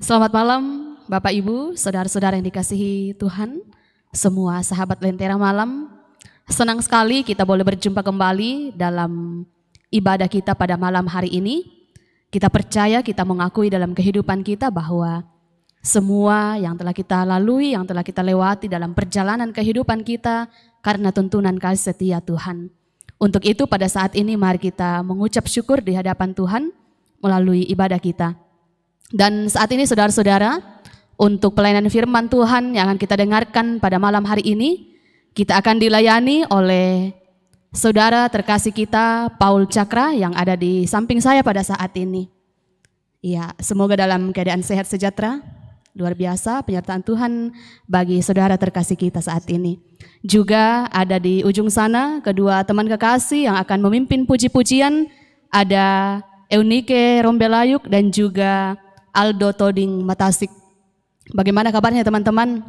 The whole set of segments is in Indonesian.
Selamat malam Bapak Ibu, saudara-saudara yang dikasihi Tuhan, semua sahabat Lentera Malam. Senang sekali kita boleh berjumpa kembali dalam ibadah kita pada malam hari ini. Kita percaya, kita mengakui dalam kehidupan kita bahwa semua yang telah kita lalui, yang telah kita lewati dalam perjalanan kehidupan kita karena tuntunan kasih setia Tuhan. Untuk itu pada saat ini mari kita mengucap syukur di hadapan Tuhan melalui ibadah kita. Dan saat ini saudara-saudara, untuk pelayanan firman Tuhan yang akan kita dengarkan pada malam hari ini, kita akan dilayani oleh saudara terkasih kita, Paul Cakra, yang ada di samping saya pada saat ini. Ya, semoga dalam keadaan sehat sejahtera, luar biasa penyertaan Tuhan bagi saudara terkasih kita saat ini. Juga ada di ujung sana kedua teman kekasih yang akan memimpin puji-pujian, ada Eunike Rombelayuk dan juga Aldo Toding Matasik. Bagaimana kabarnya teman-teman?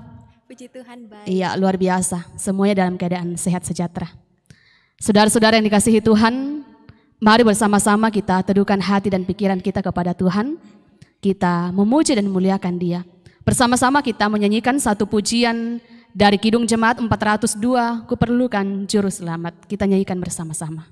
Puji Tuhan baik. Iya, luar biasa. Semuanya dalam keadaan sehat sejahtera. Saudara-saudara yang dikasihi Tuhan, mari bersama-sama kita teduhkan hati dan pikiran kita kepada Tuhan. Kita memuji dan memuliakan Dia. Bersama-sama kita menyanyikan satu pujian dari Kidung Jemaat 402, Kuperlukan Juru Selamat. Kita nyanyikan bersama-sama.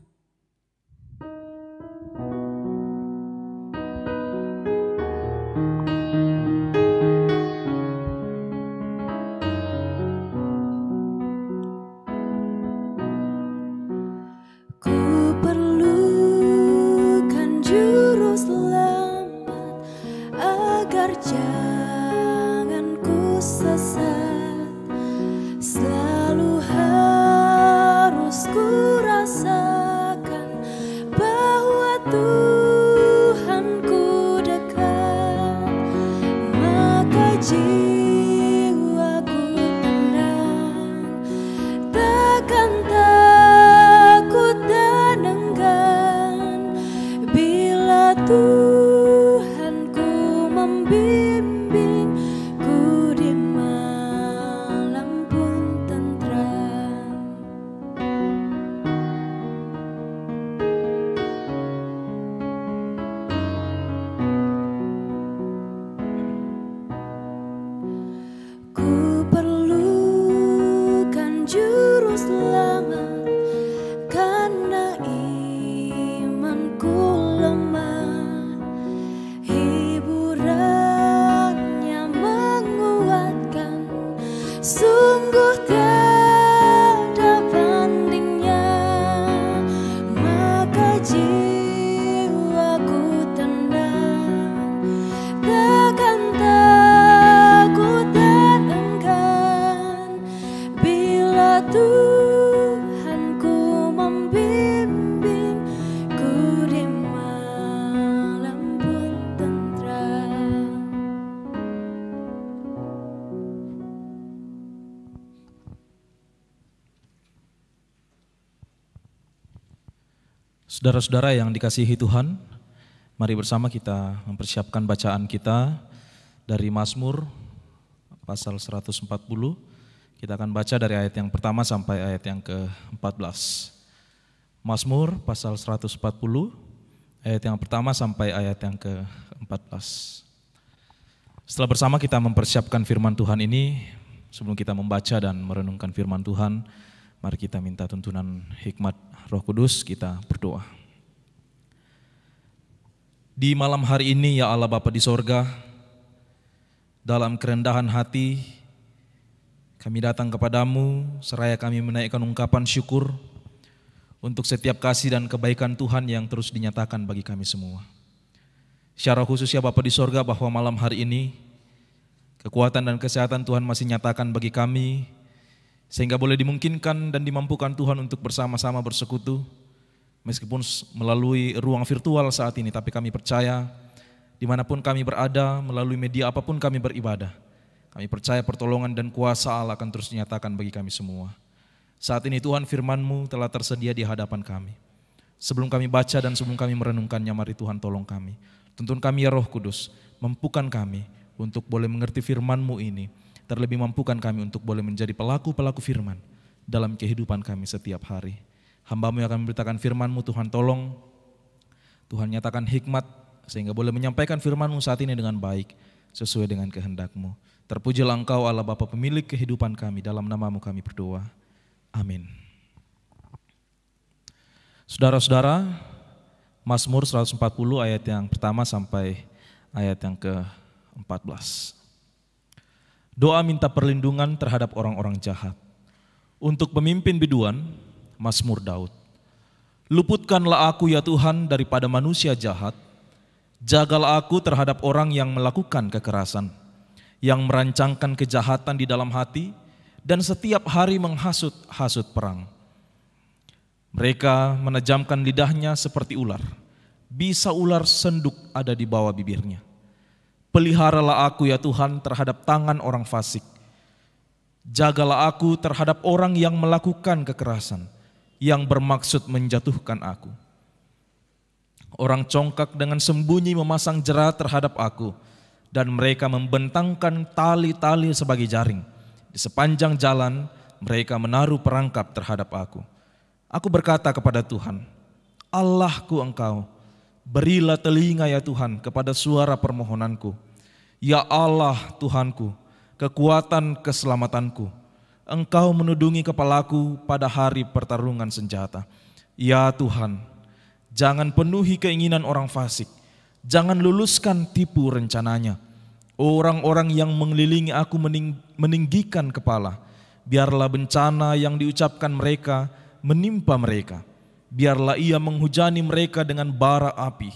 Saudara-saudara yang dikasihi Tuhan, mari bersama kita mempersiapkan bacaan kita dari Mazmur pasal 140. Kita akan baca dari ayat yang pertama sampai ayat yang ke-14. Mazmur pasal 140, ayat yang pertama sampai ayat yang ke-14. Setelah bersama kita mempersiapkan firman Tuhan ini, sebelum kita membaca dan merenungkan firman Tuhan, mari kita minta tuntunan hikmat Roh Kudus, kita berdoa. Di malam hari ini ya Allah Bapa di sorga, dalam kerendahan hati kami datang kepadamu, seraya kami menaikkan ungkapan syukur untuk setiap kasih dan kebaikan Tuhan yang terus dinyatakan bagi kami semua. Secara khusus ya Bapa di sorga, bahwa malam hari ini kekuatan dan kesehatan Tuhan masih nyatakan bagi kami, sehingga boleh dimungkinkan dan dimampukan Tuhan untuk bersama-sama bersekutu, meskipun melalui ruang virtual saat ini, tapi kami percaya dimanapun kami berada, melalui media apapun kami beribadah, kami percaya pertolongan dan kuasa Allah akan terus dinyatakan bagi kami semua. Saat ini Tuhan, firman-Mu telah tersedia di hadapan kami. Sebelum kami baca dan sebelum kami merenungkannya, mari Tuhan tolong kami. Tuntun kami ya Roh Kudus, mampukan kami untuk boleh mengerti firman-Mu ini. Terlebih mampukan kami untuk boleh menjadi pelaku-pelaku firman dalam kehidupan kami setiap hari. Hamba-Mu yang akan memberitakan firman-Mu, Tuhan tolong, Tuhan nyatakan hikmat sehingga boleh menyampaikan firman-Mu saat ini dengan baik. sesuai dengan kehendak-Mu. Terpujilah Engkau Allah Bapa pemilik kehidupan kami, dalam nama-Mu kami berdoa. Amin. Saudara-saudara, Mazmur 140 ayat yang pertama sampai ayat yang ke-14. Doa minta perlindungan terhadap orang-orang jahat. Untuk pemimpin biduan, Mazmur Daud. Luputkanlah aku ya Tuhan daripada manusia jahat. Jagalah aku terhadap orang yang melakukan kekerasan, yang merancangkan kejahatan di dalam hati, dan setiap hari menghasut-hasut perang. Mereka menejamkan lidahnya seperti ular, bisa ular senduk ada di bawah bibirnya. Peliharalah aku ya Tuhan terhadap tangan orang fasik. Jagalah aku terhadap orang yang melakukan kekerasan, yang bermaksud menjatuhkan aku. Orang congkak dengan sembunyi memasang jerat terhadap aku, dan mereka membentangkan tali-tali sebagai jaring. Di sepanjang jalan mereka menaruh perangkap terhadap aku. Aku berkata kepada Tuhan, Allahku Engkau, berilah telinga ya Tuhan kepada suara permohonanku. Ya Allah Tuhanku, kekuatan keselamatanku, Engkau menudungi kepalaku pada hari pertarungan senjata. Ya Tuhan, jangan penuhi keinginan orang fasik, jangan luluskan tipu rencananya. Orang-orang yang mengelilingi aku meninggikan kepala. Biarlah bencana yang diucapkan mereka menimpa mereka. Biarlah ia menghujani mereka dengan bara api.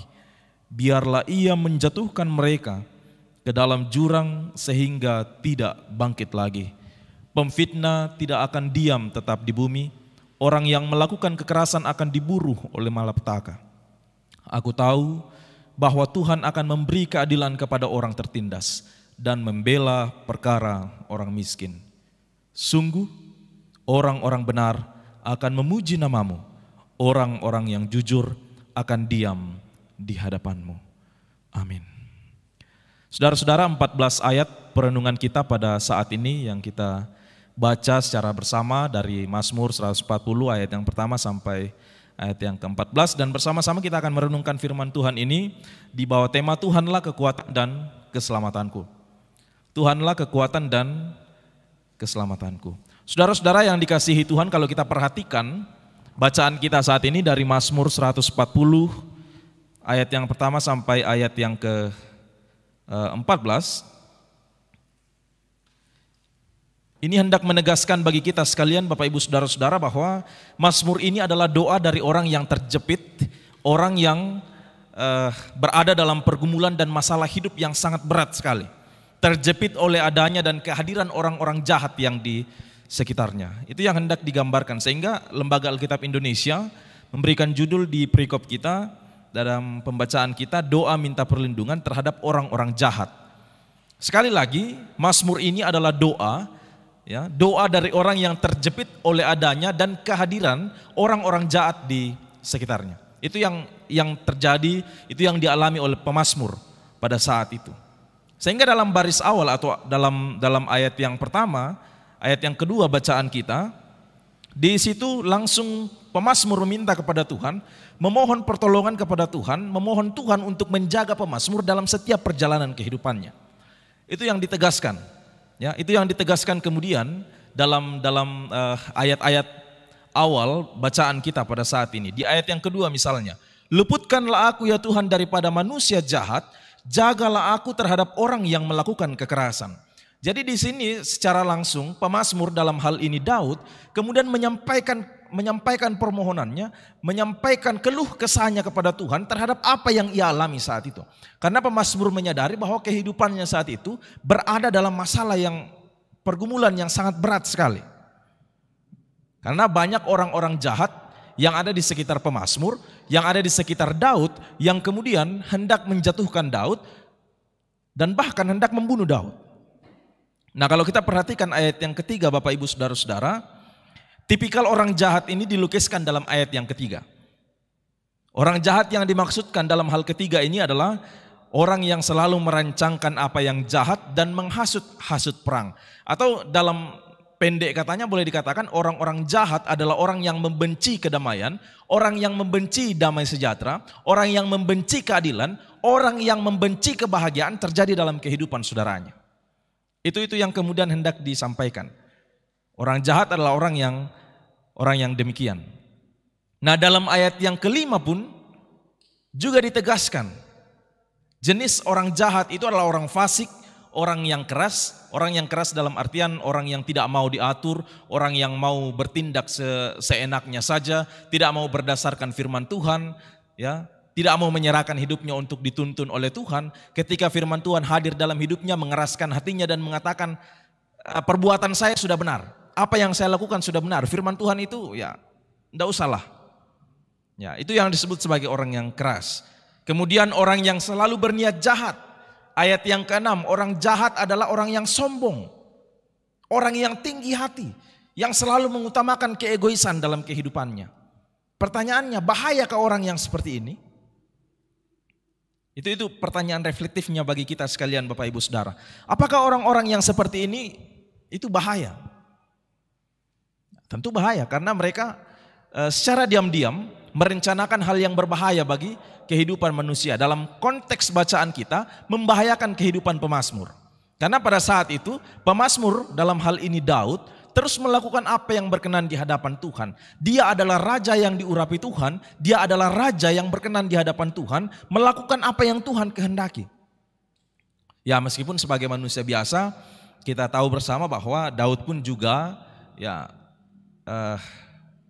Biarlah ia menjatuhkan mereka ke dalam jurang sehingga tidak bangkit lagi. Pemfitnah tidak akan diam tetap di bumi. Orang yang melakukan kekerasan akan diburu oleh malapetaka. Aku tahu bahwa Tuhan akan memberi keadilan kepada orang tertindas dan membela perkara orang miskin. Sungguh, orang-orang benar akan memuji nama-Mu. Orang-orang yang jujur akan diam di hadapan-Mu. Amin. Saudara-saudara, 14 ayat perenungan kita pada saat ini yang kita baca secara bersama dari Mazmur 140 ayat yang pertama sampai ayat yang ke-14, dan bersama-sama kita akan merenungkan firman Tuhan ini di bawah tema Tuhanlah kekuatan dan keselamatanku. Tuhanlah kekuatan dan keselamatanku. Saudara-saudara yang dikasihi Tuhan, kalau kita perhatikan bacaan kita saat ini dari Mazmur 140 ayat yang pertama sampai ayat yang ke-14, ini hendak menegaskan bagi kita sekalian Bapak Ibu Saudara-saudara bahwa Mazmur ini adalah doa dari orang yang terjepit, orang yang berada dalam pergumulan dan masalah hidup yang sangat berat sekali. Terjepit oleh adanya dan kehadiran orang-orang jahat yang di sekitarnya. Itu yang hendak digambarkan, sehingga Lembaga Alkitab Indonesia memberikan judul di perikop kita dalam pembacaan kita, doa minta perlindungan terhadap orang-orang jahat. Sekali lagi, Mazmur ini adalah doa, ya, doa dari orang yang terjepit oleh adanya dan kehadiran orang-orang jahat di sekitarnya. Itu yang terjadi, itu yang dialami oleh pemazmur pada saat itu. Sehingga dalam baris awal atau dalam ayat yang pertama, ayat yang kedua bacaan kita, di situ langsung pemazmur meminta kepada Tuhan, memohon pertolongan kepada Tuhan, memohon Tuhan untuk menjaga pemazmur dalam setiap perjalanan kehidupannya. Itu yang ditegaskan. Ya, itu yang ditegaskan kemudian dalam ayat-ayat awal bacaan kita pada saat ini. Di ayat yang kedua misalnya, luputkanlah aku ya Tuhan daripada manusia jahat, jagalah aku terhadap orang yang melakukan kekerasan. Jadi di sini secara langsung pemazmur dalam hal ini Daud kemudian menyampaikan permohonannya, menyampaikan keluh kesahnya kepada Tuhan terhadap apa yang ia alami saat itu. Karena pemazmur menyadari bahwa kehidupannya saat itu berada dalam masalah yang pergumulan yang sangat berat sekali. Karena banyak orang-orang jahat yang ada di sekitar pemazmur, yang ada di sekitar Daud, yang kemudian hendak menjatuhkan Daud dan bahkan hendak membunuh Daud. Nah, kalau kita perhatikan ayat yang ketiga Bapak Ibu Saudara-saudara, tipikal orang jahat ini dilukiskan dalam ayat yang ketiga. Orang jahat yang dimaksudkan dalam hal ketiga ini adalah orang yang selalu merancangkan apa yang jahat dan menghasut-hasut perang. Atau dalam pendek katanya boleh dikatakan orang-orang jahat adalah orang yang membenci kedamaian, orang yang membenci damai sejahtera, orang yang membenci keadilan, orang yang membenci kebahagiaan terjadi dalam kehidupan saudaranya. Itu yang kemudian hendak disampaikan. Orang jahat adalah orang yang demikian. Nah, dalam ayat yang kelima pun juga ditegaskan. Jenis orang jahat itu adalah orang fasik, orang yang keras dalam artian orang yang tidak mau diatur, orang yang mau bertindak seenaknya saja, tidak mau berdasarkan firman Tuhan, ya, tidak mau menyerahkan hidupnya untuk dituntun oleh Tuhan. Ketika firman Tuhan hadir dalam hidupnya, mengeraskan hatinya dan mengatakan, perbuatan saya sudah benar, apa yang saya lakukan sudah benar. Firman Tuhan itu ya tidak usahlah. Ya, itu yang disebut sebagai orang yang keras. Kemudian orang yang selalu berniat jahat. Ayat yang ke-6, orang jahat adalah orang yang sombong, orang yang tinggi hati, yang selalu mengutamakan keegoisan dalam kehidupannya. Pertanyaannya, bahayakah orang yang seperti ini? Itu pertanyaan reflektifnya bagi kita sekalian Bapak Ibu Saudara. Apakah orang-orang yang seperti ini itu bahaya? Tentu bahaya karena mereka secara diam-diam merencanakan hal yang berbahaya bagi kehidupan manusia. Dalam konteks bacaan kita membahayakan kehidupan pemazmur. Karena pada saat itu pemazmur dalam hal ini Daud terus melakukan apa yang berkenan di hadapan Tuhan. Dia adalah raja yang diurapi Tuhan, dia adalah raja yang berkenan di hadapan Tuhan, melakukan apa yang Tuhan kehendaki. Ya, meskipun sebagai manusia biasa kita tahu bersama bahwa Daud pun juga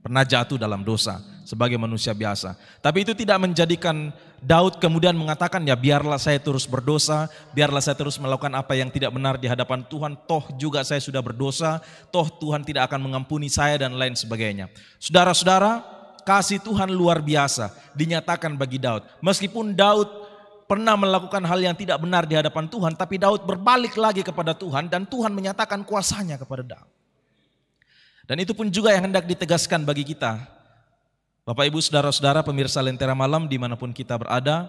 pernah jatuh dalam dosa sebagai manusia biasa. Tapi itu tidak menjadikan Daud kemudian mengatakan, ya biarlah saya terus berdosa, biarlah saya terus melakukan apa yang tidak benar di hadapan Tuhan, toh juga saya sudah berdosa, toh Tuhan tidak akan mengampuni saya dan lain sebagainya. Saudara-saudara, kasih Tuhan luar biasa dinyatakan bagi Daud. Meskipun Daud pernah melakukan hal yang tidak benar di hadapan Tuhan, tapi Daud berbalik lagi kepada Tuhan dan Tuhan menyatakan kuasanya kepada Daud. Dan itu pun juga yang hendak ditegaskan bagi kita, Bapak Ibu Saudara-saudara pemirsa Lentera Malam dimanapun kita berada,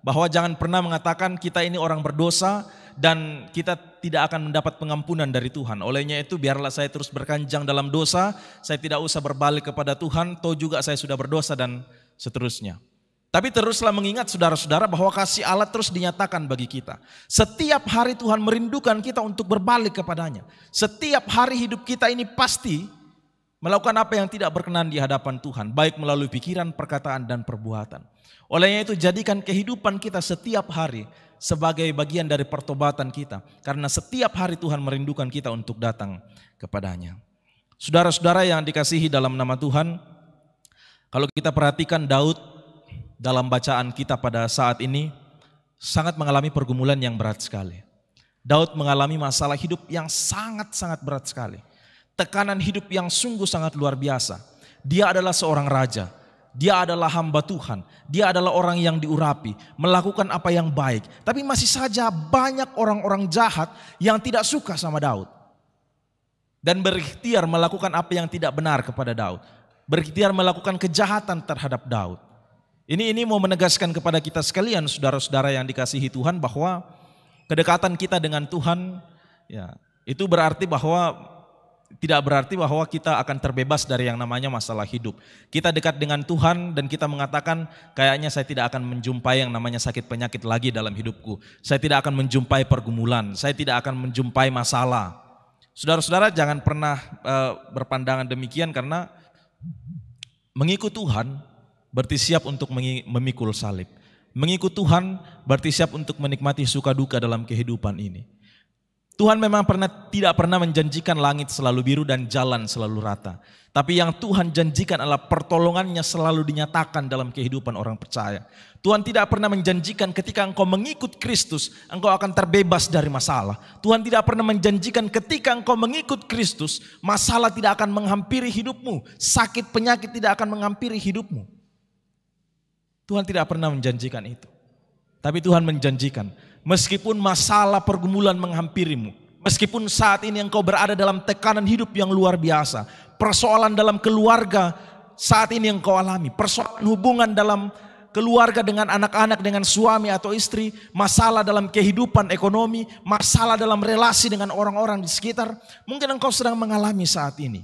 bahwa jangan pernah mengatakan kita ini orang berdosa dan kita tidak akan mendapat pengampunan dari Tuhan. Olehnya itu biarlah saya terus berkanjang dalam dosa, saya tidak usah berbalik kepada Tuhan, toh juga saya sudah berdosa dan seterusnya. Tapi teruslah mengingat saudara-saudara bahwa kasih Allah terus dinyatakan bagi kita. Setiap hari Tuhan merindukan kita untuk berbalik kepadanya. Setiap hari hidup kita ini pasti melakukan apa yang tidak berkenan di hadapan Tuhan, baik melalui pikiran, perkataan, dan perbuatan. Olehnya itu jadikan kehidupan kita setiap hari sebagai bagian dari pertobatan kita. Karena setiap hari Tuhan merindukan kita untuk datang kepadanya. Saudara-saudara yang dikasihi dalam nama Tuhan, kalau kita perhatikan Daud dalam bacaan kita pada saat ini sangat mengalami pergumulan yang berat sekali. Daud mengalami masalah hidup yang sangat-sangat berat sekali. Tekanan hidup yang sungguh sangat luar biasa. Dia adalah seorang raja, dia adalah hamba Tuhan, dia adalah orang yang diurapi, melakukan apa yang baik. Tapi masih saja banyak orang-orang jahat yang tidak suka sama Daud. Dan berikhtiar melakukan apa yang tidak benar kepada Daud. Berikhtiar melakukan kejahatan terhadap Daud. Ini mau menegaskan kepada kita sekalian saudara-saudara yang dikasihi Tuhan bahwa kedekatan kita dengan Tuhan ya itu tidak berarti bahwa kita akan terbebas dari yang namanya masalah hidup. Kita dekat dengan Tuhan dan kita mengatakan kayaknya saya tidak akan menjumpai yang namanya sakit penyakit lagi dalam hidupku. Saya tidak akan menjumpai pergumulan, saya tidak akan menjumpai masalah. Saudara-saudara jangan pernah berpandangan demikian karena mengikut Tuhan berarti siap untuk memikul salib. Mengikut Tuhan berarti siap untuk menikmati suka duka dalam kehidupan ini. Tuhan memang tidak pernah menjanjikan langit selalu biru dan jalan selalu rata. Tapi yang Tuhan janjikan adalah pertolongannya selalu dinyatakan dalam kehidupan orang percaya. Tuhan tidak pernah menjanjikan ketika engkau mengikut Kristus, engkau akan terbebas dari masalah. Tuhan tidak pernah menjanjikan ketika engkau mengikut Kristus, masalah tidak akan menghampiri hidupmu. Sakit penyakit tidak akan menghampiri hidupmu. Tuhan tidak pernah menjanjikan itu. Tapi Tuhan menjanjikan, meskipun masalah pergumulan menghampirimu, meskipun saat ini engkau berada dalam tekanan hidup yang luar biasa, persoalan dalam keluarga saat ini engkau alami, persoalan hubungan dalam keluarga dengan anak-anak, dengan suami atau istri, masalah dalam kehidupan ekonomi, masalah dalam relasi dengan orang-orang di sekitar. Mungkin engkau sedang mengalami saat ini.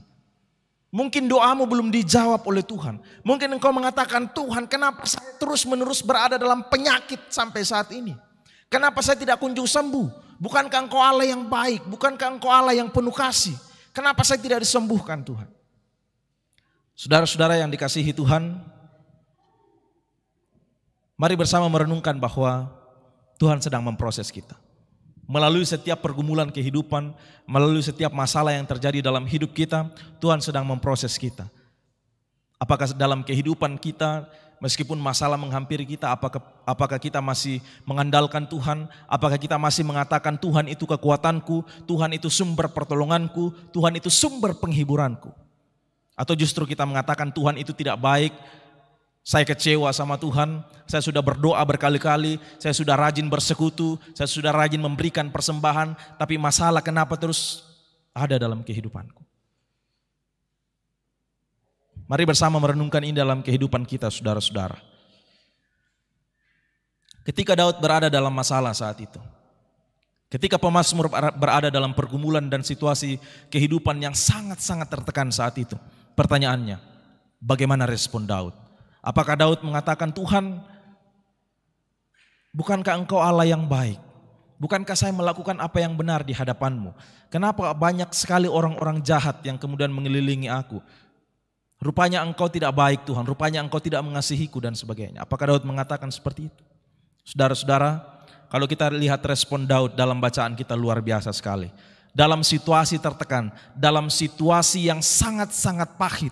Mungkin doamu belum dijawab oleh Tuhan. Mungkin engkau mengatakan, Tuhan kenapa saya terus-menerus berada dalam penyakit sampai saat ini? Kenapa saya tidak kunjung sembuh? Bukankah engkau Allah yang baik? Bukankah engkau Allah yang penuh kasih? Kenapa saya tidak disembuhkan Tuhan? Saudara-saudara yang dikasihi Tuhan, mari bersama merenungkan bahwa Tuhan sedang memproses kita. Melalui setiap pergumulan kehidupan, melalui setiap masalah yang terjadi dalam hidup kita, Tuhan sedang memproses kita. Apakah dalam kehidupan kita, meskipun masalah menghampiri kita, apakah kita masih mengandalkan Tuhan? Apakah kita masih mengatakan Tuhan itu kekuatanku, Tuhan itu sumber pertolonganku, Tuhan itu sumber penghiburanku? Atau justru kita mengatakan Tuhan itu tidak baik, saya kecewa sama Tuhan, saya sudah berdoa berkali-kali, saya sudah rajin bersekutu, saya sudah rajin memberikan persembahan, tapi masalah kenapa terus ada dalam kehidupanku? Mari bersama merenungkan ini dalam kehidupan kita, saudara-saudara. Ketika Daud berada dalam masalah saat itu, ketika pemazmur berada dalam pergumulan dan situasi kehidupan yang sangat-sangat tertekan saat itu, pertanyaannya, bagaimana respon Daud? Apakah Daud mengatakan, Tuhan, bukankah engkau Allah yang baik? Bukankah saya melakukan apa yang benar di hadapanmu? Kenapa banyak sekali orang-orang jahat yang kemudian mengelilingi aku? Rupanya engkau tidak baik Tuhan, rupanya engkau tidak mengasihiku dan sebagainya. Apakah Daud mengatakan seperti itu? Saudara-saudara, kalau kita lihat respon Daud dalam bacaan kita luar biasa sekali. Dalam situasi tertekan, dalam situasi yang sangat-sangat pahit,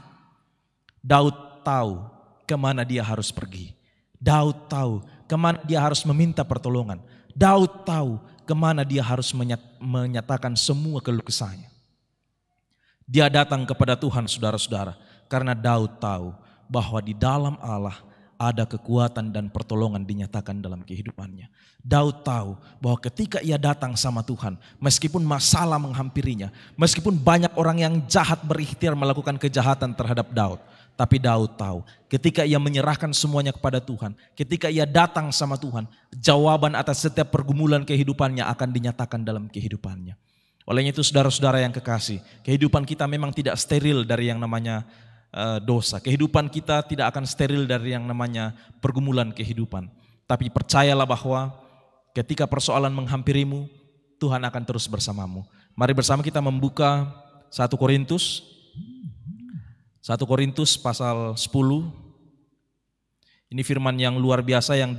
Daud tahu kemana dia harus pergi. Daud tahu kemana dia harus meminta pertolongan. Daud tahu kemana dia harus menyatakan semua keluh kesahnya. Dia datang kepada Tuhan, saudara-saudara, karena Daud tahu bahwa di dalam Allah ada kekuatan dan pertolongan dinyatakan dalam kehidupannya. Daud tahu bahwa ketika ia datang sama Tuhan, meskipun masalah menghampirinya, meskipun banyak orang yang jahat berikhtiar melakukan kejahatan terhadap Daud, tapi Daud tahu ketika ia menyerahkan semuanya kepada Tuhan, ketika ia datang sama Tuhan, jawaban atas setiap pergumulan kehidupannya akan dinyatakan dalam kehidupannya. Oleh itu saudara-saudara yang kekasih, kehidupan kita memang tidak steril dari yang namanya dosa. Kehidupan kita tidak akan steril dari yang namanya pergumulan kehidupan. Tapi percayalah bahwa ketika persoalan menghampirimu, Tuhan akan terus bersamamu. Mari bersama kita membuka 1 Korintus pasal 10. Ini firman yang luar biasa yang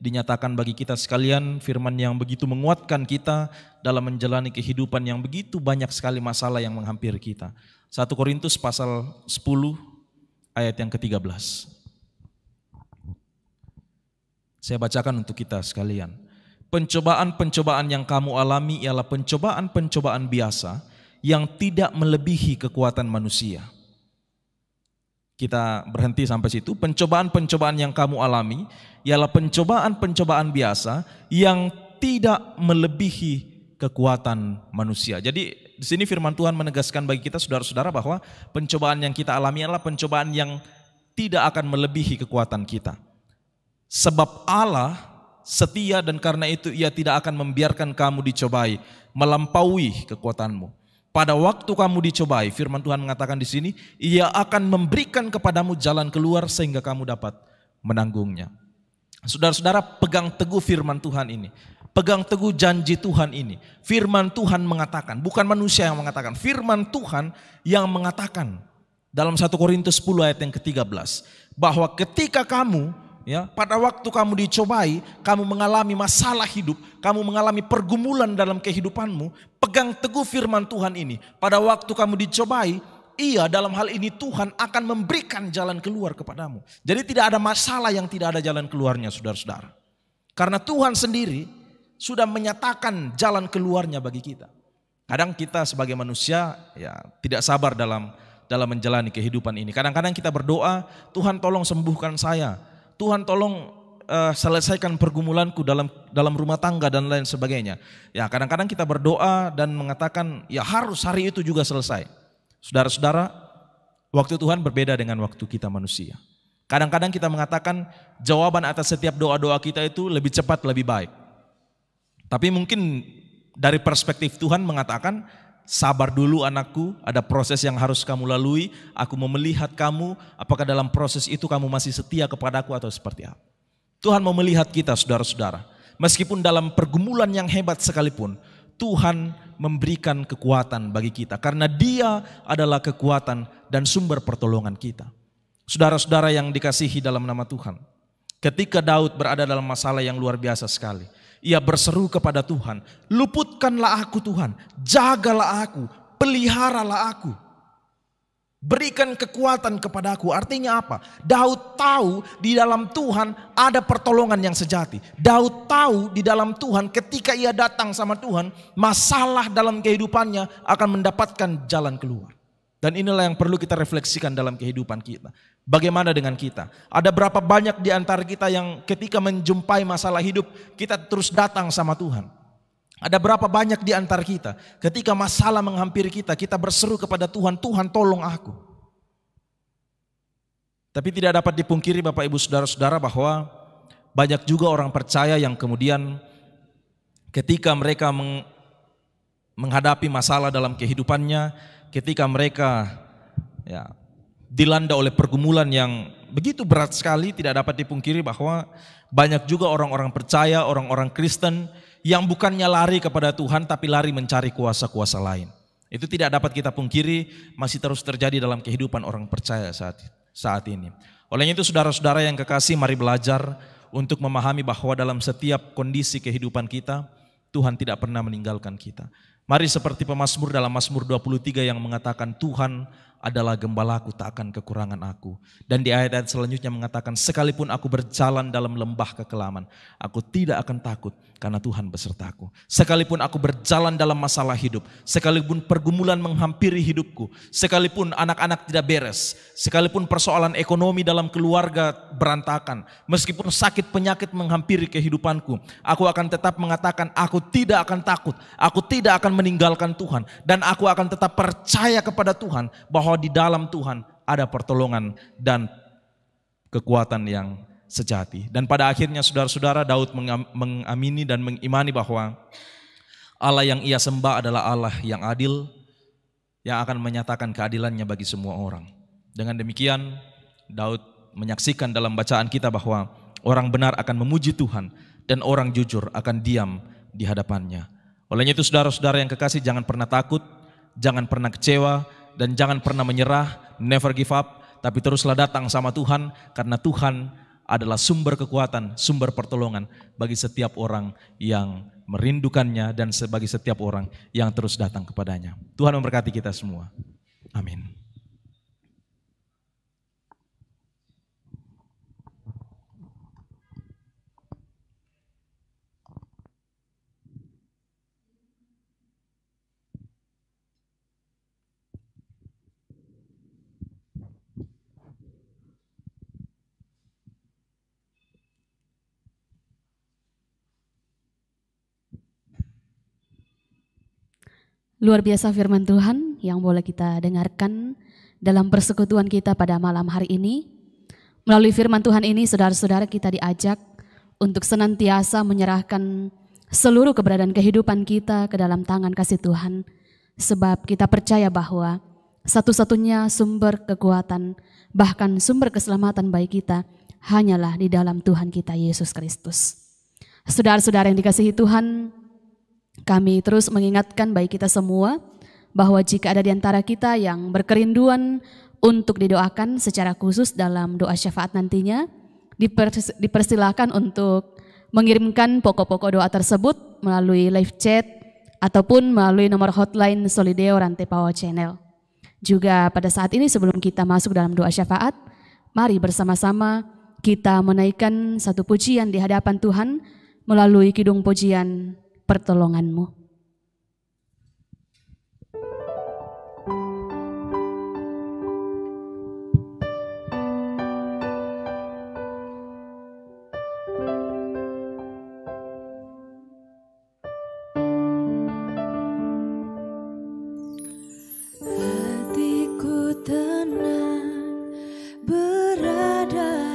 dinyatakan bagi kita sekalian, firman yang begitu menguatkan kita dalam menjalani kehidupan yang begitu banyak sekali masalah yang menghampiri kita. 1 Korintus pasal 10 ayat yang ke-13. Saya bacakan untuk kita sekalian. Pencobaan-pencobaan yang kamu alami ialah pencobaan-pencobaan biasa yang tidak melebihi kekuatan manusia. Kita berhenti sampai situ. Pencobaan-pencobaan yang kamu alami ialah pencobaan-pencobaan biasa yang tidak melebihi kekuatan manusia. Jadi di sini firman Tuhan menegaskan bagi kita saudara-saudara bahwa pencobaan yang kita alami adalah pencobaan yang tidak akan melebihi kekuatan kita. Sebab Allah setia dan karena itu Ia tidak akan membiarkan kamu dicobai melampaui kekuatanmu. Pada waktu kamu dicobai, firman Tuhan mengatakan di sini, Ia akan memberikan kepadamu jalan keluar sehingga kamu dapat menanggungnya. Saudara-saudara, pegang teguh firman Tuhan ini. Pegang teguh janji Tuhan ini. Firman Tuhan mengatakan, bukan manusia yang mengatakan, firman Tuhan yang mengatakan dalam 1 Korintus 10 ayat yang ke-13 bahwa ketika kamu pada waktu kamu dicobai, kamu mengalami masalah hidup, kamu mengalami pergumulan dalam kehidupanmu, pegang teguh firman Tuhan ini. Pada waktu kamu dicobai, Ia dalam hal ini Tuhan akan memberikan jalan keluar kepadamu. Jadi tidak ada masalah yang tidak ada jalan keluarnya, saudara-saudara. Karena Tuhan sendiri sudah menyatakan jalan keluarnya bagi kita. Kadang kita sebagai manusia tidak sabar dalam menjalani kehidupan ini. Kadang-kadang kita berdoa, Tuhan tolong sembuhkan saya. Tuhan tolong selesaikan pergumulanku dalam rumah tangga dan lain sebagainya. Ya, kadang-kadang kita berdoa dan mengatakan ya harus hari itu juga selesai. Saudara-saudara, waktu Tuhan berbeda dengan waktu kita manusia. Kadang-kadang kita mengatakan jawaban atas setiap doa-doa kita itu lebih cepat, lebih baik. Tapi mungkin dari perspektif Tuhan mengatakan, sabar dulu anakku, ada proses yang harus kamu lalui, aku mau melihat kamu, apakah dalam proses itu kamu masih setia kepadaku atau seperti apa. Tuhan mau melihat kita saudara-saudara, meskipun dalam pergumulan yang hebat sekalipun, Tuhan memberikan kekuatan bagi kita, karena Dia adalah kekuatan dan sumber pertolongan kita. Saudara-saudara yang dikasihi dalam nama Tuhan, ketika Daud berada dalam masalah yang luar biasa sekali, ia berseru kepada Tuhan, luputkanlah aku Tuhan, jagalah aku, peliharalah aku. Berikan kekuatan kepadaku. Artinya apa? Daud tahu di dalam Tuhan ada pertolongan yang sejati. Daud tahu di dalam Tuhan ketika ia datang sama Tuhan, masalah dalam kehidupannya akan mendapatkan jalan keluar. Dan inilah yang perlu kita refleksikan dalam kehidupan kita. Bagaimana dengan kita? Ada berapa banyak di antara kita yang ketika menjumpai masalah hidup, kita terus datang sama Tuhan. Ada berapa banyak di antara kita, ketika masalah menghampiri kita, kita berseru kepada Tuhan, Tuhan tolong aku. Tapi tidak dapat dipungkiri Bapak Ibu Saudara-saudara bahwa banyak juga orang percaya yang kemudian ketika mereka menghadapi masalah dalam kehidupannya, ketika mereka dilanda oleh pergumulan yang begitu berat sekali, tidak dapat dipungkiri bahwa banyak juga orang-orang percaya, orang-orang Kristen yang bukannya lari kepada Tuhan tapi lari mencari kuasa-kuasa lain. Itu tidak dapat kita pungkiri, masih terus terjadi dalam kehidupan orang percaya saat ini. Oleh itu saudara-saudara yang kekasih, mari belajar untuk memahami bahwa dalam setiap kondisi kehidupan kita, Tuhan tidak pernah meninggalkan kita. Mari seperti pemazmur dalam Mazmur 23 yang mengatakan, Tuhan adalah gembalaku, tak akan kekurangan aku. Dan di ayat-ayat selanjutnya mengatakan, sekalipun aku berjalan dalam lembah kekelaman, aku tidak akan takut karena Tuhan besertaku. Sekalipun aku berjalan dalam masalah hidup, sekalipun pergumulan menghampiri hidupku, sekalipun anak-anak tidak beres, sekalipun persoalan ekonomi dalam keluarga berantakan, meskipun sakit penyakit menghampiri kehidupanku, aku akan tetap mengatakan, aku tidak akan takut, aku tidak akan meninggalkan Tuhan, dan aku akan tetap percaya kepada Tuhan bahwa di dalam Tuhan ada pertolongan dan kekuatan yang sejati. Dan pada akhirnya saudara-saudara, Daud mengamini dan mengimani bahwa Allah yang ia sembah adalah Allah yang adil, yang akan menyatakan keadilannya bagi semua orang. Dengan demikian Daud menyaksikan dalam bacaan kita bahwa orang benar akan memuji Tuhan dan orang jujur akan diam di hadapannya. Oleh itu saudara-saudara yang kekasih, jangan pernah takut, jangan pernah kecewa, dan jangan pernah menyerah, never give up, tapi teruslah datang sama Tuhan, karena Tuhan adalah sumber kekuatan, sumber pertolongan bagi setiap orang yang merindukannya dan bagi setiap orang yang terus datang kepadanya. Tuhan memberkati kita semua. Amin. Luar biasa firman Tuhan yang boleh kita dengarkan dalam persekutuan kita pada malam hari ini. Melalui firman Tuhan ini saudara-saudara kita diajak untuk senantiasa menyerahkan seluruh keberadaan kehidupan kita ke dalam tangan kasih Tuhan. Sebab kita percaya bahwa satu-satunya sumber kekuatan, bahkan sumber keselamatan bagi kita hanyalah di dalam Tuhan kita Yesus Kristus. Saudara-saudara yang dikasihi Tuhan, kami terus mengingatkan bagi kita semua bahwa jika ada di antara kita yang berkerinduan untuk didoakan secara khusus dalam doa syafaat nantinya, dipersilakan untuk mengirimkan pokok-pokok doa tersebut melalui live chat ataupun melalui nomor hotline Solideo Rantai Power Channel. Juga pada saat ini sebelum kita masuk dalam doa syafaat, mari bersama-sama kita menaikkan satu pujian di hadapan Tuhan melalui kidung pujian Pertolonganmu. Hatiku tenang berada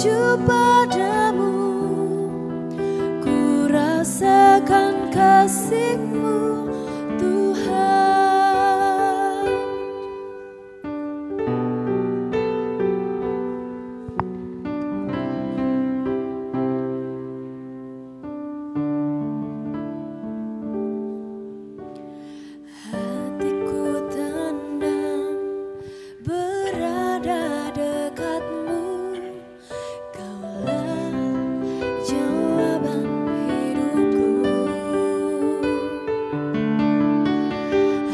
tertuju padamu, ku rasakan kasih-Mu Tuhan. Hatiku tenang berada dekat-Mu, Kaulah jawaban hidupku.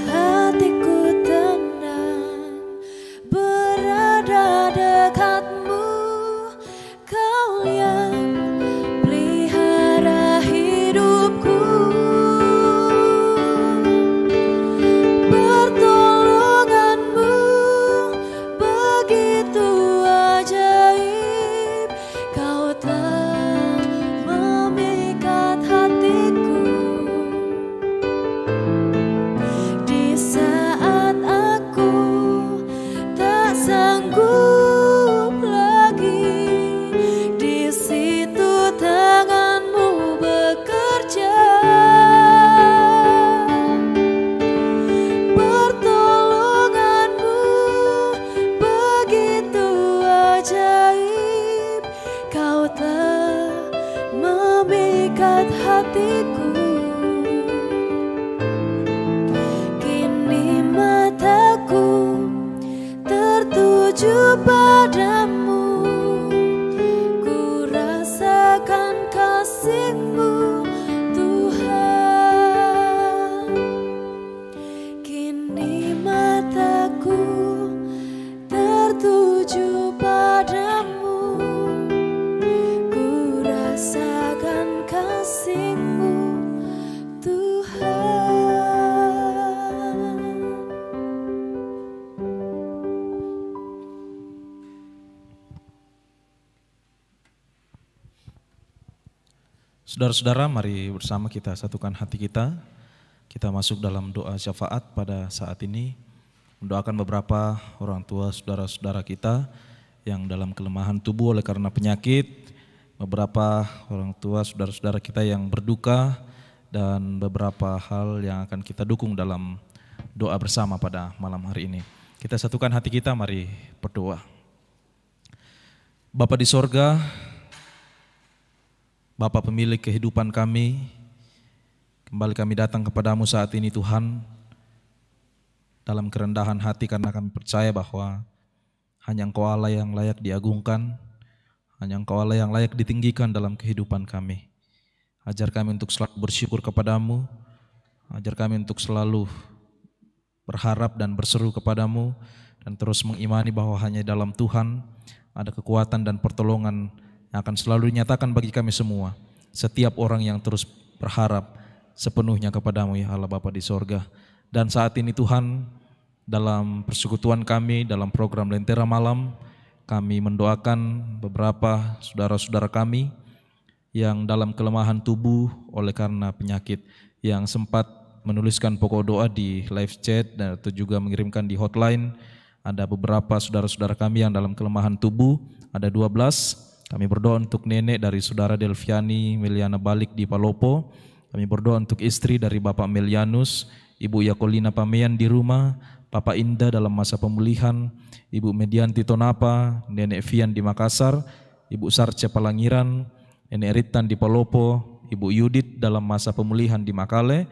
Hatiku tenang berada dekat-Mu, Kau yang pelihara hidupku. Pertolongan-Mu begitu ajaib, Kau telah memikat hatiku. Di saat aku tak sanggup lagi, di situ tangan-Mu bekerja. Pertolongan-Mu begitu ajaib, Kau telah memikat hatiku. Kini mataku tertuju padamu, ku rasakan kasih-Mu Tuhan. Kini mataku tertuju padamu, ku rasakan kasih-Mu Tuhan. Saudara-saudara, mari bersama kita satukan hati kita. Kita masuk dalam doa syafaat pada saat ini. Mendoakan beberapa orang tua saudara-saudara kita yang dalam kelemahan tubuh oleh karena penyakit. Beberapa orang tua saudara-saudara kita yang berduka. Dan beberapa hal yang akan kita dukung dalam doa bersama pada malam hari ini. Kita satukan hati kita, mari berdoa. Bapa di sorga, Bapa pemilik kehidupan kami, kembali kami datang kepadamu saat ini Tuhan, dalam kerendahan hati karena kami percaya bahwa hanya Engkau Allah yang layak diagungkan, hanya Engkau Allah yang layak ditinggikan dalam kehidupan kami. Ajar kami untuk selalu bersyukur kepadamu, ajar kami untuk selalu berharap dan berseru kepadamu, dan terus mengimani bahwa hanya dalam Tuhan ada kekuatan dan pertolongan yang akan selalu dinyatakan bagi kami semua. Setiap orang yang terus berharap sepenuhnya kepadamu ya Allah Bapa di sorga. Dan saat ini Tuhan, dalam persekutuan kami, dalam program Lentera Malam, kami mendoakan beberapa saudara-saudara kami yang dalam kelemahan tubuh oleh karena penyakit, yang sempat menuliskan pokok doa di live chat dan atau juga mengirimkan di hotline. Ada beberapa saudara-saudara kami yang dalam kelemahan tubuh, ada 12. Kami berdoa untuk nenek dari saudara Delviani Meliana Balik di Palopo. Kami berdoa untuk istri dari Bapak Melianus, Ibu Yakolina Pamean di rumah, Bapak Indah dalam masa pemulihan, Ibu Medianti Tonapa, Nenek Fian di Makassar, Ibu Sarce Palangiran, Nenek Ritan di Palopo, Ibu Yudit dalam masa pemulihan di Makale,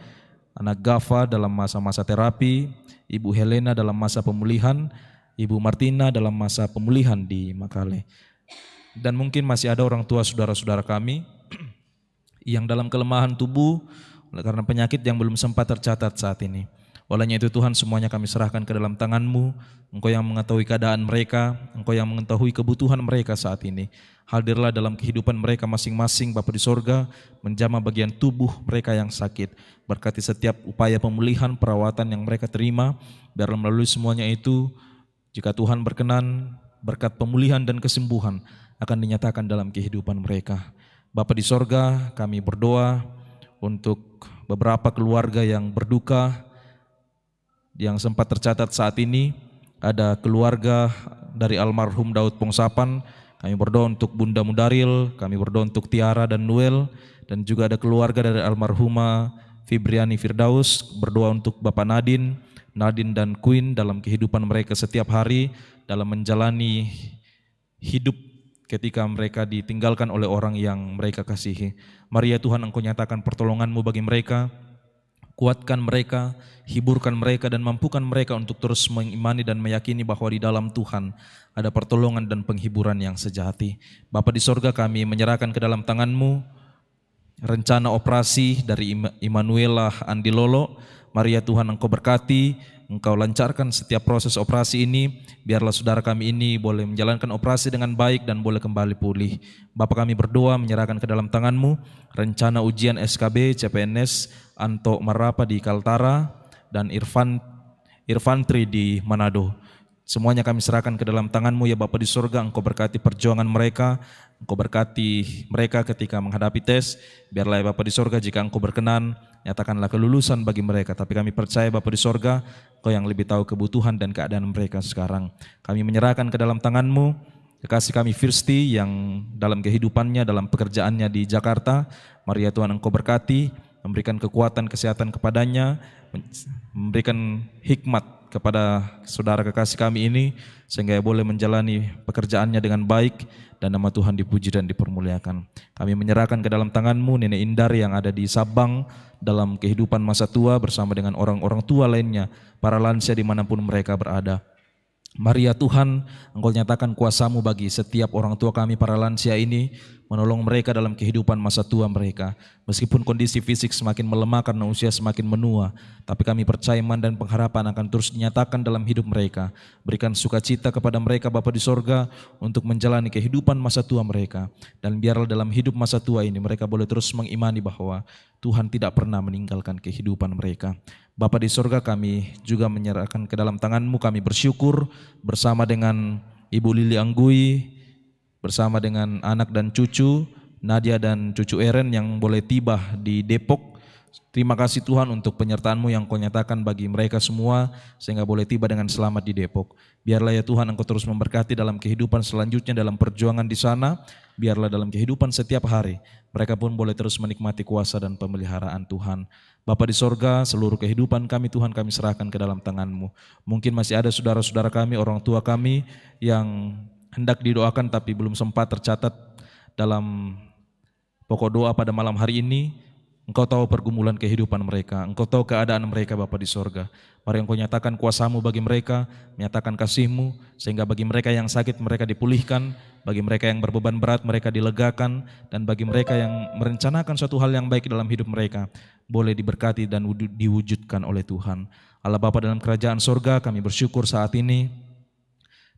anak Gava dalam masa-masa terapi, Ibu Helena dalam masa pemulihan, Ibu Martina dalam masa pemulihan di Makale. Dan mungkin masih ada orang tua saudara-saudara kami yang dalam kelemahan tubuh oleh karena penyakit yang belum sempat tercatat saat ini. Olehnya itu Tuhan, semuanya kami serahkan ke dalam tangan-Mu. Engkau yang mengetahui keadaan mereka, Engkau yang mengetahui kebutuhan mereka saat ini. Hadirlah dalam kehidupan mereka masing-masing Bapa di sorga, menjamah bagian tubuh mereka yang sakit. Berkati setiap upaya pemulihan, perawatan yang mereka terima, biarlah melalui semuanya itu, jika Tuhan berkenan, berkat pemulihan dan kesembuhan akan dinyatakan dalam kehidupan mereka. Bapa di sorga, kami berdoa untuk beberapa keluarga yang berduka, yang sempat tercatat saat ini. Ada keluarga dari almarhum Daud Pongsapan, Kami berdoa untuk Bunda Mudaril, kami berdoa untuk Tiara dan Noel, dan juga ada keluarga dari almarhumah Fibriani Firdaus, berdoa untuk Bapak Nadine dan Queen dalam kehidupan mereka setiap hari, dalam menjalani hidup ketika mereka ditinggalkan oleh orang yang mereka kasihi. Mari ya Tuhan, Engkau nyatakan pertolongan-Mu bagi mereka, kuatkan mereka, hiburkan mereka, dan mampukan mereka untuk terus mengimani dan meyakini bahwa di dalam Tuhan ada pertolongan dan penghiburan yang sejati. Bapa di sorga, kami menyerahkan ke dalam tangan-Mu rencana operasi dari Immanuela Andilolo. Mari ya Tuhan, Engkau berkati, Engkau lancarkan setiap proses operasi ini, biarlah saudara kami ini boleh menjalankan operasi dengan baik dan boleh kembali pulih. Bapa, kami berdoa menyerahkan ke dalam tangan-Mu rencana ujian SKB CPNS Anto Marapa di Kaltara dan Irfantri di Manado. Semuanya kami serahkan ke dalam tangan-Mu ya Bapa di surga. Engkau berkati perjuangan mereka, Engkau berkati mereka ketika menghadapi tes. Biarlah ya Bapa di surga, jika Engkau berkenan, nyatakanlah kelulusan bagi mereka. Tapi kami percaya Bapa di surga, Engkau yang lebih tahu kebutuhan dan keadaan mereka sekarang. Kami menyerahkan ke dalam tangan-Mu kekasih kami Firsti yang dalam kehidupannya, dalam pekerjaannya di Jakarta. Mari ya Tuhan, Engkau berkati, memberikan kekuatan kesehatan kepadanya, memberikan hikmat kepada saudara kekasih kami ini, sehingga boleh menjalani pekerjaannya dengan baik dan nama Tuhan dipuji dan dipermuliakan. Kami menyerahkan ke dalam tangan-Mu Nenek Indar yang ada di Sabang dalam kehidupan masa tua bersama dengan orang-orang tua lainnya, para lansia dimanapun mereka berada. Mari ya Tuhan, Engkau nyatakan kuasa-Mu bagi setiap orang tua kami para lansia ini, menolong mereka dalam kehidupan masa tua mereka. Meskipun kondisi fisik semakin melemah karena usia semakin menua, tapi kami percaya iman dan pengharapan akan terus dinyatakan dalam hidup mereka. Berikan sukacita kepada mereka Bapa di sorga untuk menjalani kehidupan masa tua mereka. Dan biarlah dalam hidup masa tua ini mereka boleh terus mengimani bahwa Tuhan tidak pernah meninggalkan kehidupan mereka. Bapa di sorga, kami juga menyerahkan ke dalam tangan-Mu. Kami bersyukur bersama dengan Ibu Lili Anggui, bersama dengan anak dan cucu, Nadia dan cucu Eren yang boleh tiba di Depok. Terima kasih Tuhan untuk penyertaan-Mu yang Kau nyatakan bagi mereka semua, sehingga boleh tiba dengan selamat di Depok. Biarlah ya Tuhan, Engkau terus memberkati dalam kehidupan selanjutnya, dalam perjuangan di sana. Biarlah dalam kehidupan setiap hari, mereka pun boleh terus menikmati kuasa dan pemeliharaan Tuhan. Bapa di sorga, seluruh kehidupan kami Tuhan kami serahkan ke dalam tangan-Mu. Mungkin masih ada saudara-saudara kami, orang tua kami yang hendak didoakan tapi belum sempat tercatat dalam pokok doa pada malam hari ini. Engkau tahu pergumulan kehidupan mereka, Engkau tahu keadaan mereka Bapa di sorga. Mari Engkau nyatakan kuasa-Mu bagi mereka, nyatakan kasih-Mu, sehingga bagi mereka yang sakit mereka dipulihkan, bagi mereka yang berbeban berat mereka dilegakan, dan bagi mereka yang merencanakan suatu hal yang baik dalam hidup mereka, boleh diberkati dan diwujudkan oleh Tuhan. Allah Bapa dalam kerajaan sorga, kami bersyukur saat ini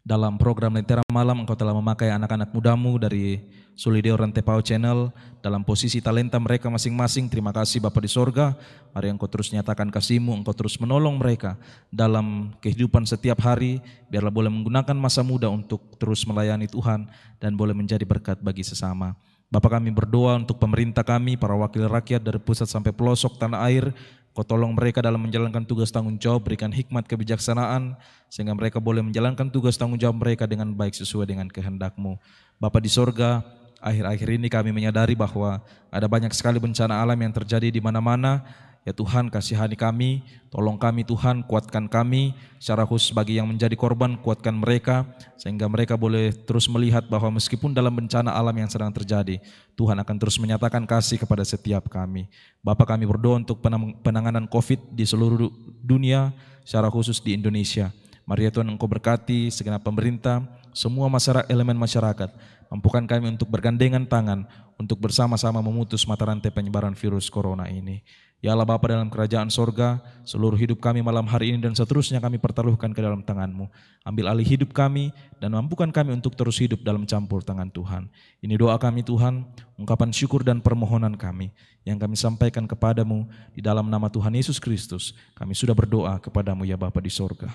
dalam program Lentera Malam Engkau telah memakai anak-anak muda-Mu dari Solideo Rantepao Channel dalam posisi talenta mereka masing-masing. Terima kasih Bapa di sorga. Mari Engkau terus nyatakan kasih-Mu, Engkau terus menolong mereka dalam kehidupan setiap hari. Biarlah boleh menggunakan masa muda untuk terus melayani Tuhan dan boleh menjadi berkat bagi sesama. Bapa, kami berdoa untuk pemerintah kami, para wakil rakyat dari pusat sampai pelosok tanah air. Kau tolong mereka dalam menjalankan tugas tanggung jawab, berikan hikmat kebijaksanaan, sehingga mereka boleh menjalankan tugas tanggung jawab mereka dengan baik sesuai dengan kehendak-Mu. Bapa di sorga, akhir-akhir ini kami menyadari bahwa ada banyak sekali bencana alam yang terjadi di mana-mana. Ya Tuhan, kasihani kami, tolong kami Tuhan, kuatkan kami, secara khusus bagi yang menjadi korban, kuatkan mereka, sehingga mereka boleh terus melihat bahwa meskipun dalam bencana alam yang sedang terjadi, Tuhan akan terus menyatakan kasih kepada setiap kami. Bapa, kami berdoa untuk penanganan COVID di seluruh dunia, secara khusus di Indonesia. Mari ya Tuhan, Engkau berkati segenap pemerintah, semua elemen masyarakat, mampukan kami untuk bergandengan tangan, untuk bersama-sama memutus mata rantai penyebaran virus corona ini. Ya Allah Bapa dalam kerajaan sorga, seluruh hidup kami malam hari ini dan seterusnya kami pertaruhkan ke dalam tangan-Mu. Ambil alih hidup kami dan mampukan kami untuk terus hidup dalam campur tangan Tuhan. Ini doa kami Tuhan, ungkapan syukur dan permohonan kami yang kami sampaikan kepadamu di dalam nama Tuhan Yesus Kristus. Kami sudah berdoa kepadamu ya Bapa di sorga.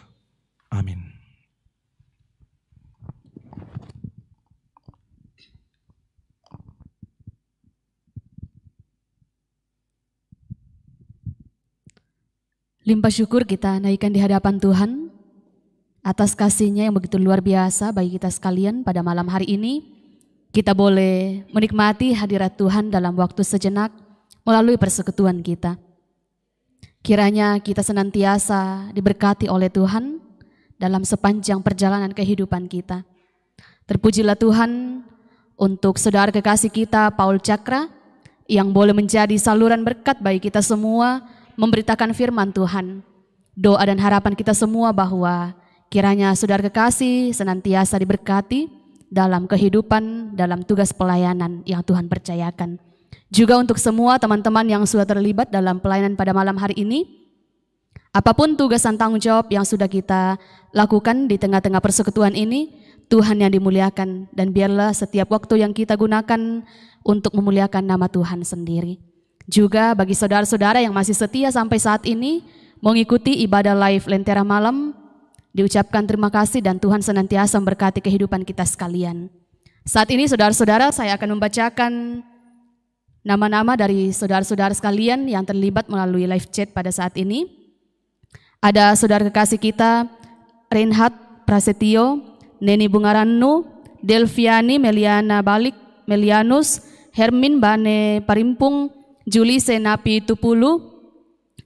Amin. Limpah syukur kita naikkan di hadapan Tuhan atas kasih-Nya yang begitu luar biasa bagi kita sekalian pada malam hari ini. kita boleh menikmati hadirat Tuhan dalam waktu sejenak melalui persekutuan kita. Kiranya kita senantiasa diberkati oleh Tuhan dalam sepanjang perjalanan kehidupan kita. Terpujilah Tuhan untuk saudara kekasih kita Paul Cakra yang boleh menjadi saluran berkat bagi kita semua memberitakan firman Tuhan. Doa dan harapan kita semua bahwa kiranya saudara kekasih senantiasa diberkati dalam kehidupan, dalam tugas pelayanan yang Tuhan percayakan. Juga untuk semua teman-teman yang sudah terlibat dalam pelayanan pada malam hari ini, apapun tugas dan tanggung jawab yang sudah kita lakukan di tengah-tengah persekutuan ini, Tuhan yang dimuliakan, dan biarlah setiap waktu yang kita gunakan untuk memuliakan nama Tuhan sendiri. Juga bagi saudara-saudara yang masih setia sampai saat ini mengikuti ibadah live Lentera Malam, diucapkan terima kasih dan Tuhan senantiasa memberkati kehidupan kita sekalian. Saat ini saudara-saudara, saya akan membacakan nama-nama dari saudara-saudara sekalian yang terlibat melalui live chat pada saat ini. Ada saudara kekasih kita Reinhard Prasetyo, Neni Bungaranu, Delviani Meliana Balik, Melianus, Hermin Bane Parimpung, Juli Senapi Tupulu,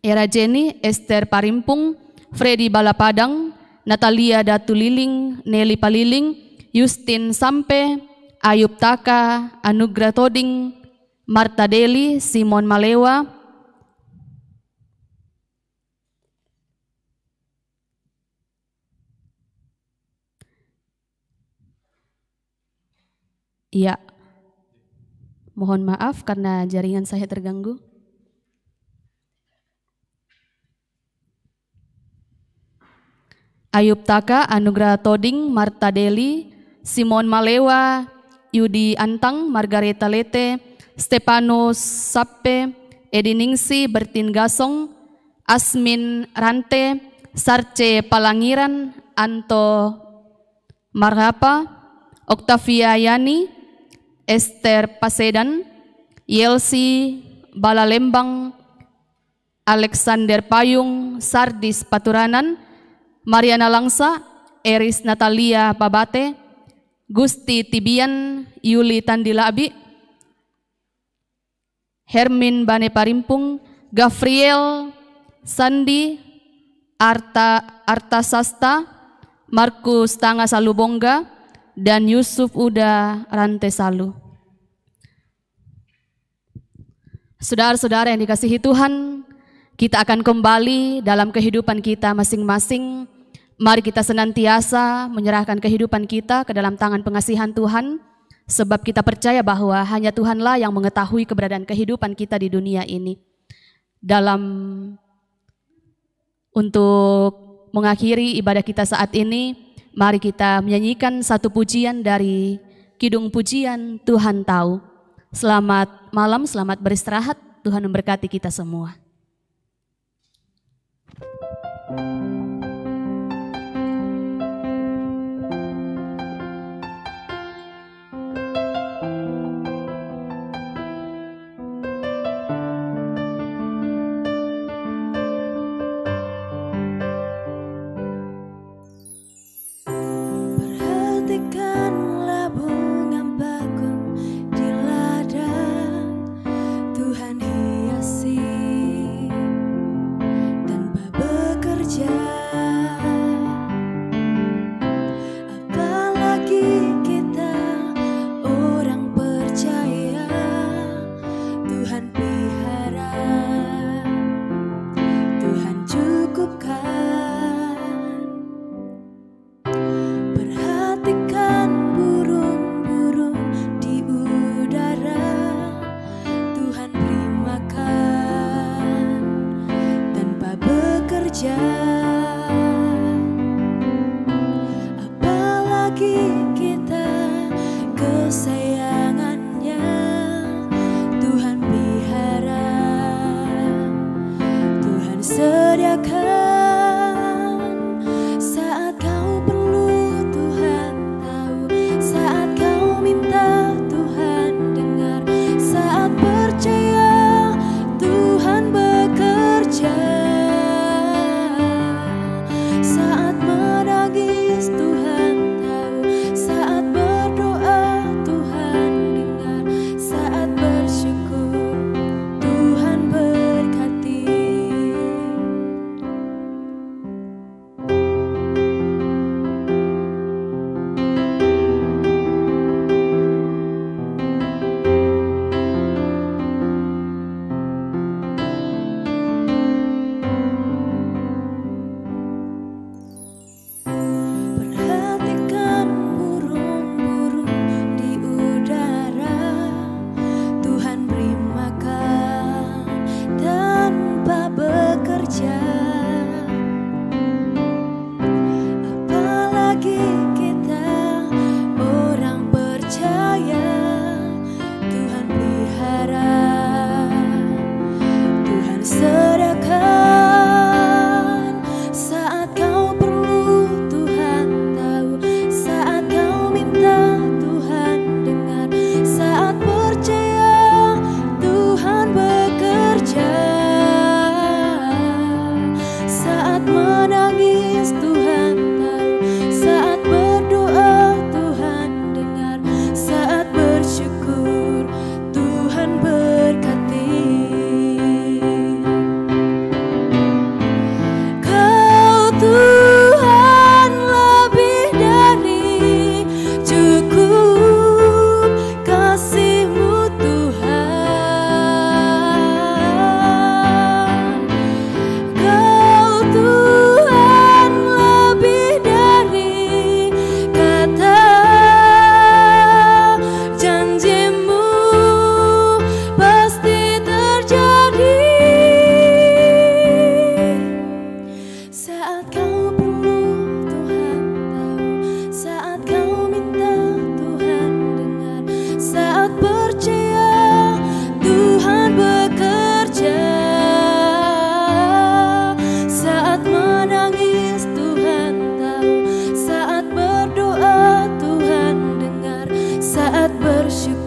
Era Jenny, Esther Parimpung, Freddy Balapadang, Natalia Datuliling, Nelly Paliling, Justin Sampe, Ayub Taka, Anugrah Toding, Marta Deli, Simon Malewa, ya, mohon maaf karena jaringan saya terganggu. Ayub Taka, Anugrah Toding, Marta Deli, Simon Malewa, Yudi Antang, Margareta Lete, Stepanus Sappe, Edi Ningsi, Bertin Gasong, Asmin Rante, Sarce Palangiran, Anto Marhapa, Octavia Yani, Esther Pasedan, Yelsi Balalembang, Alexander Payung, Sardis Paturanan, Mariana Langsa, Eris Natalia Babate, Gusti Tibian, Yuli Tandilabi, Hermin Bane Parimpung, Gavriel, Sandi, Arta Sasta, Markus Tanga Salubongga, dan Yusuf Uda Rante Salu. Saudara-saudara yang dikasihi Tuhan, kita akan kembali dalam kehidupan kita masing-masing. Mari kita senantiasa menyerahkan kehidupan kita ke dalam tangan pengasihan Tuhan, sebab kita percaya bahwa hanya Tuhanlah yang mengetahui keberadaan kehidupan kita di dunia ini. Untuk mengakhiri ibadah kita saat ini, mari kita menyanyikan satu pujian dari Kidung Pujian Tuhan Tahu. Selamat malam, selamat beristirahat, Tuhan memberkati kita semua. Perhatikanlah bunga bakung di ladang, Tuhan hiasi tanpa bekerja. saat percaya Tuhan bekerja, saat menangis Tuhan tahu, saat berdoa Tuhan dengar, saat bersyukur